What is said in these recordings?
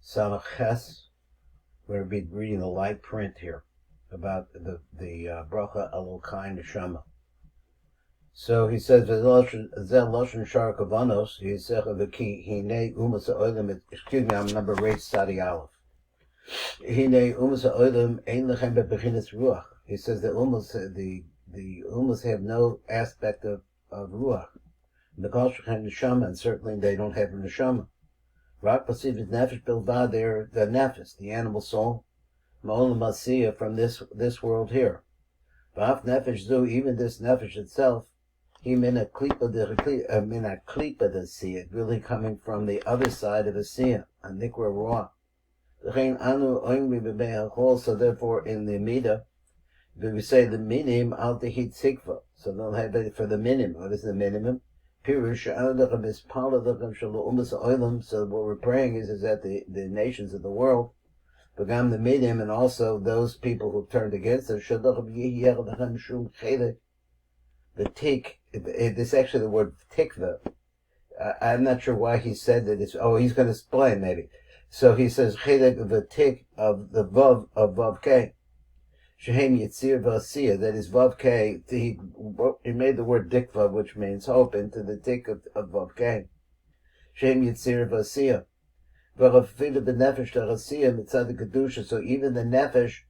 Samach Ches. We're going to be reading the light print here about the bracha Alokai Neshama. So he says, excuse me, I'm number Reis Sadi Aleph. He says that the umas have no aspect of ruach. And certainly they don't have a neshama. Rak pasiv is nefesh bilvad, they're the nefesh, the animal soul, ma'olam asiyah, from this world here. V'af nefesh zu, even this nefesh itself, he mina klipa the siyah, really coming from the other side of a siyah, a nikra ruach. So therefore in the Midah, we say the minim al tehit sikva. So they'll have it for the minimum. What is the minimum? Pirush. So what we're praying is that the nations of the world, begam the minim, and also those people who turned against us, the tik, this actually the word tikva. I'm not sure why he said that. He's going to explain maybe. So he says chedek, the tik of the vav of vav k. Shehem Yitzir V'Asiyah, that is Vav K. He made the word Dikva, which means hope, into the Dik of Vav K. Shehem Yitzir V'Asiyah. V'Rafidu B'Nefesh T'Asiyah Mitzad Kedusha. So even the Nefesh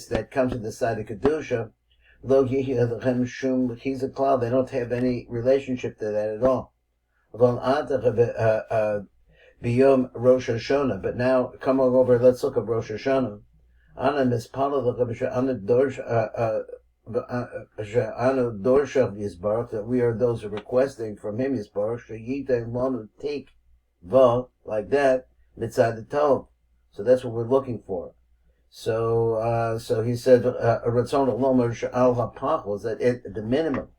that comes to the side of Kedusha, Lo Yihi Adachem Shum Chizaklal, they don't have any relationship to that at all. B'Yom Rosh Hashanah. But now, come over, let's look at Rosh Hashanah. That we are those who are requesting from him Yisbarach, take va like that mitzad the tov. So that's what we're looking for. So he said ratzon lomer al hapachol is that at the minimum.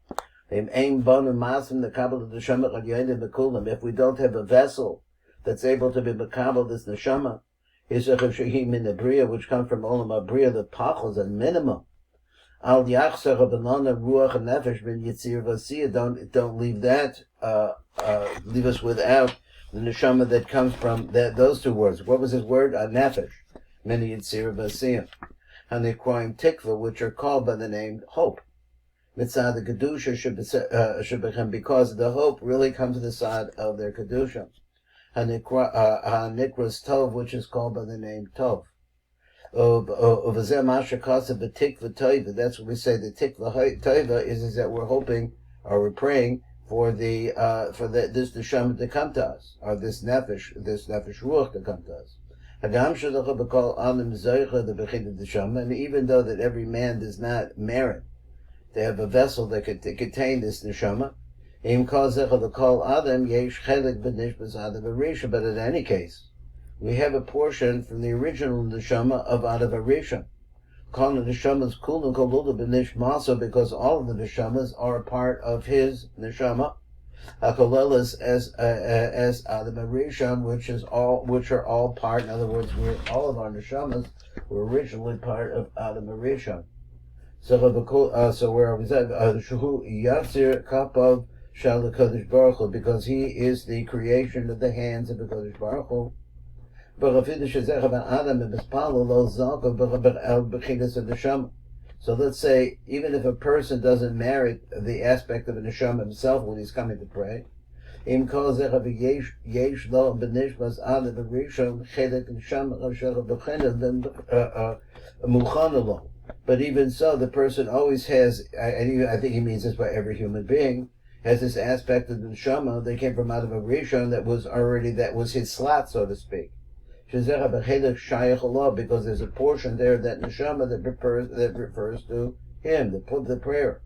If we don't have a vessel that's able to be makabel this neshama, which comes from Olam Abriya, the pachos and minimum. Al yachsar abanana ruach and nefesh ben yitzir v'asiyah. Don't leave that. Leave us without the neshama that comes from those two words. What was his word? Nefesh. Ben yitzir v'asiyah. And they crying tikva, which are called by the name hope. Mitzad the kedusha should become, because the hope really comes to the side of their kedusha. Nikras Tov, which is called by the name Tov. That's what we say. The Tikva Tova is that we're hoping or we're praying for this neshama to come to us, or this nefesh ruach to come to us. And even though that every man does not merit to have a vessel that could contain this neshama, but in any case, we have a portion from the original neshama of Adam Harishon. Because all of the neshamas are a part of his neshama, as Adam Harishon, which are all part. In other words, all of our neshamas were originally part of Adam Harishon. So where was that? Shuhu Yafsir Kapav Shal Kodesh Baruch Hu, because he is the creation of the hands of the Kodesh Baruch Hu. So let's say, even if a person doesn't merit the aspect of a neshama himself when he's coming to pray, but even so, the person always has, I think he means this by every human being, has this aspect of the neshama that came from Adam Harishon that was his slot, so to speak. Because there's a portion there, that neshama that refers to him, the prayer.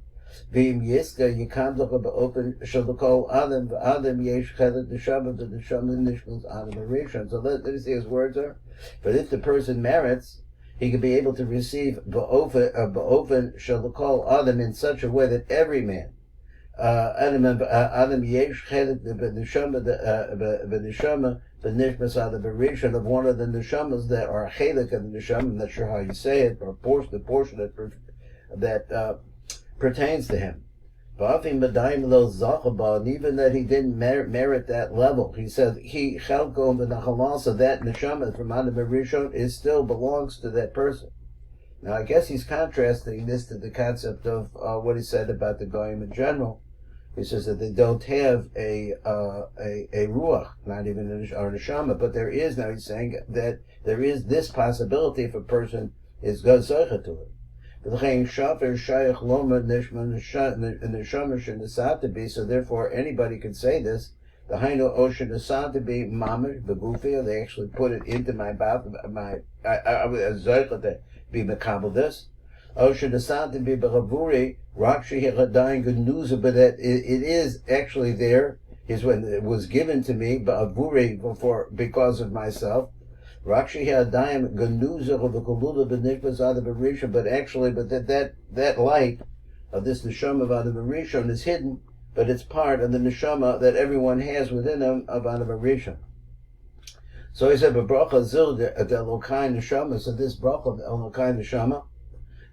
So let me see his words are. But if the person merits, he can be able to receive ba'ofen shalakol Adam in such a way that every man, Adam yesh chelik b'neshama b'nishmas Adam Harishon, of one of the neshamas that are chelik of the neshama. I'm not sure how you say it, or the portion that pertains to him. And even that he didn't merit that level, he said he chelko v'nachalasa, that neshama from Adam Harishon is still belongs to that person. Now I guess he's contrasting this to the concept of what he said about the goyim in general. He says that they don't have a ruach, not even a neshama, but there is, now he's saying that there is this possibility if a person is gazaycha to it. So therefore anybody can say this. The hainu ocean to be mamish begufi, they actually put it into my mouth. I was to be makabel this. Ocean to be beravuri rakshi hechadayin good news, but that it is actually there. Is when it was given to me beravuri because of myself. Rakshi hechadayin good news of the kolula benishmas Adam Harishon, but that light of this Neshama of Adam Harishon is hidden, but it's part of the Neshama that everyone has within them of Adam Harishon. So he said, "Bracha zil de Alokai Neshama." So this bracha of Alokai Neshama,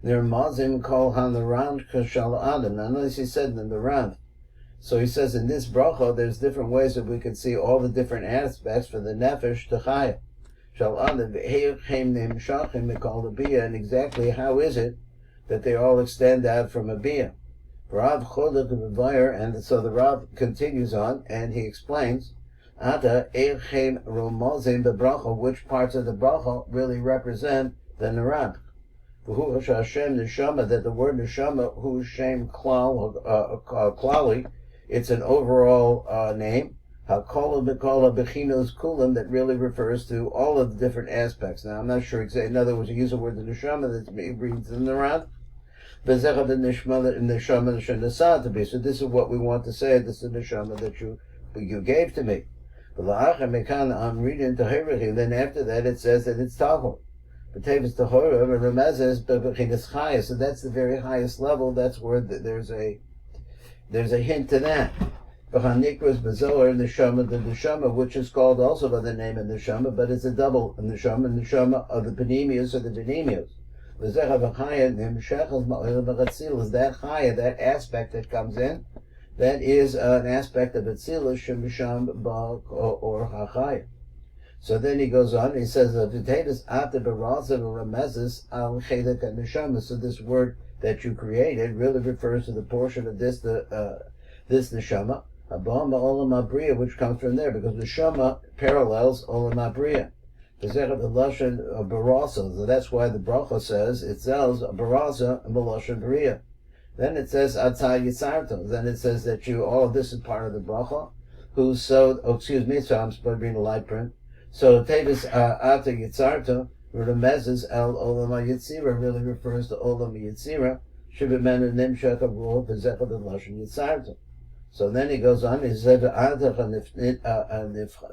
they're mazim kol hanarand kashal Adam. Now notice he said in the Rand. So he says in this bracha, there's different ways that we can see all the different aspects for the nefesh to chaya. Shal Adam heichem neim shachim mikol bia, and exactly how is it that they all extend out from a bia? Rav cholik v'vayir, and so the Rav continues on and he explains. Ata eichem romozim bebracha, which parts of the bracha really represent the Narab. V'hu Hashem neshama, that the word neshama, hu shem klali, it's an overall name. Hakola bekola bechinos kulam, that really refers to all of the different aspects. Now I'm not sure exactly. In other words, you use the word the neshama that reads in the Narab. V'zecha the neshama shenasah to be. So this is what we want to say. This is the neshama that you gave to me. I'm reading Tahirah, then after that it says that it's Tahor. But Tavis Tahora remezes bebechinas chaya. So that's the very highest level. That's where there's a hint to that. B'chanikras bezoar neshama, the neshama, which is called also by the name of neshama, but it's a double neshama of the panemius or the denemius. V'zecha v'chaya nimshechas ma'il v'chatzil, is that chaya, that aspect that comes in. That is an aspect of Atzilus Shemisham Ba'al or Hachaya. So then he goes on, he says, V'tevis ata b'razah v'ramezes al chedek neshama. So this word that you created really refers to the portion of this neshama, Abam Olam Abriya, which comes from there, because neshama parallels Olam Abriya. V'zech the lashon of barasa. So that's why the bracha says it sells barasa and b'lashon b'riya. Then it says Atah Yitzarto. Then it says that all of this is part of the bracha. So I'm supposed to read a light print. So Tevis Atah Yitzarto, Remezes El Olam HaYitzira, really refers to Olam HaYitzira. Shibimenu Nimshach Avruh V'zecha B'lashon Yitzarto. So then he goes on, he said Atah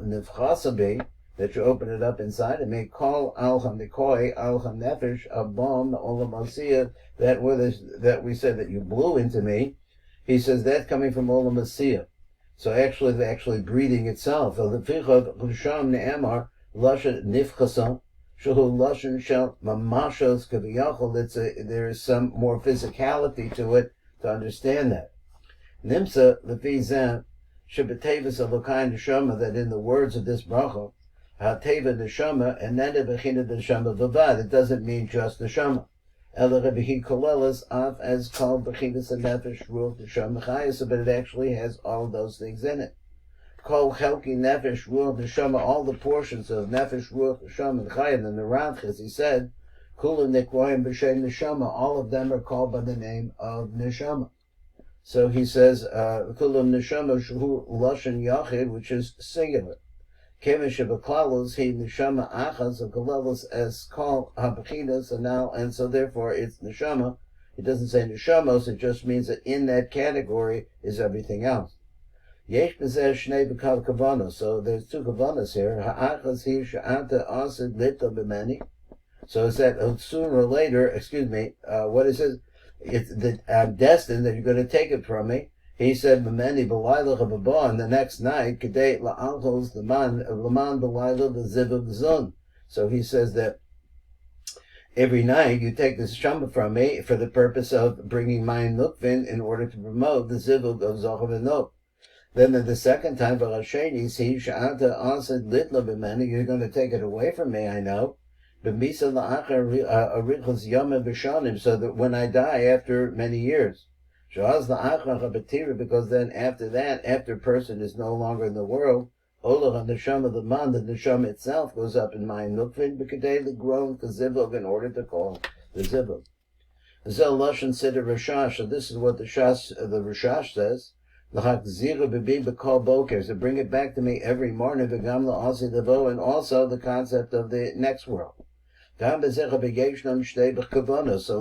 Nifchasabi, that you open it up inside and may call Al HaNikoi, Al HaNefesh, Abom, Olam Asiyah, that we said that you blew into me. He says that's coming from Olam Asiyah. So actually, they're actually breathing itself. There is some more physicality to it to understand that. Nimsa lefizem shebetevus Alokai neshama, that in the words of this bracha, hateva neshama and then bechina neshama bavad. It doesn't mean just neshama. Ela rebehi kolelas af as called bechinas and nefesh ruach neshama chayas, but it actually has all of those things in it. Kol chelki nefesh ruach neshama, all the portions of nefesh ruach neshama and chayas, and the Ranch, as he said, kula nikroim b'shem neshama, all of them are called by the name of neshama. So he says, kulam neshama shuhu lashon yachid, which is singular. Kevin shebeklalos he neshama achas of kalelos as called habechinas, and so therefore it's neshama. It doesn't say neshamos. It just means that in that category is everything else. Yesh b'zeh shnei b'kal kavanos. So there's two kavanos here. Ha'achas he she'ata asid lito b'meni. So it's that sooner or later. What it says. It's that I'm destined that you're going to take it from me. He said, "B'meni b'layla chababa," and the next night, "Kedei la'alchos l'man b'layla v'ziv v'zun." So he says that every night you take this Neshama from me for the purpose of bringing my Nukvin in order to promote the Zivug of Zochav and Nuk. Then the second time, V'Rasheni, see, Sha'ata answered Litla b'meni, you're going to take it away from me, I know. B'misa la'achar arichos yomim b'shanim, so that when I die after many years, Sha'az la'achar ha'batira, because then after that, after a person is no longer in the world, Olach Hanashama, the man, the Neshama itself goes up in my Nukvin, b'kadei l'grown k'zivug, in order to call the zivug. Zel Lashon said to Rashash, so this is what the Rashash says, so bring it back to me every morning, and also the concept of the next world. So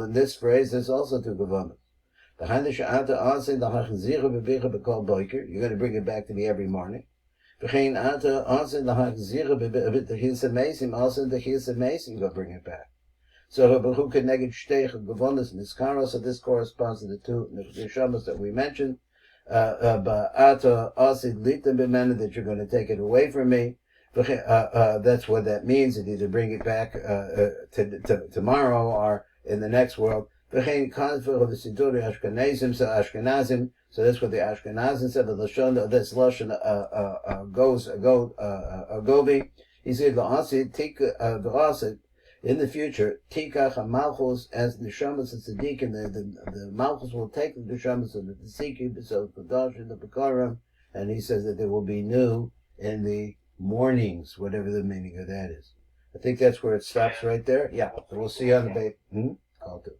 in this phrase, there's also two kavanos. You're going to bring it back to me every morning. Also the Amazing, go bring it back. So this corresponds to the two Neshamas that we mentioned. That you're going to take it away from me. That's what that means. That either bring it back tomorrow or in the next world. So that's what the Ashkenazim said. The Lashon, this Lashon Govi. He said the in the future, Tikach HaMalchus, as the Neshamas and Tzaddikim, the Malchus will take the Neshamas of the Tzaddikim, so the Dosh and the Bekarim, and he says that there will be new in the mornings, whatever the meaning of that is. I think that's where it stops right there. Yeah, so we'll see you on the bait. Call to.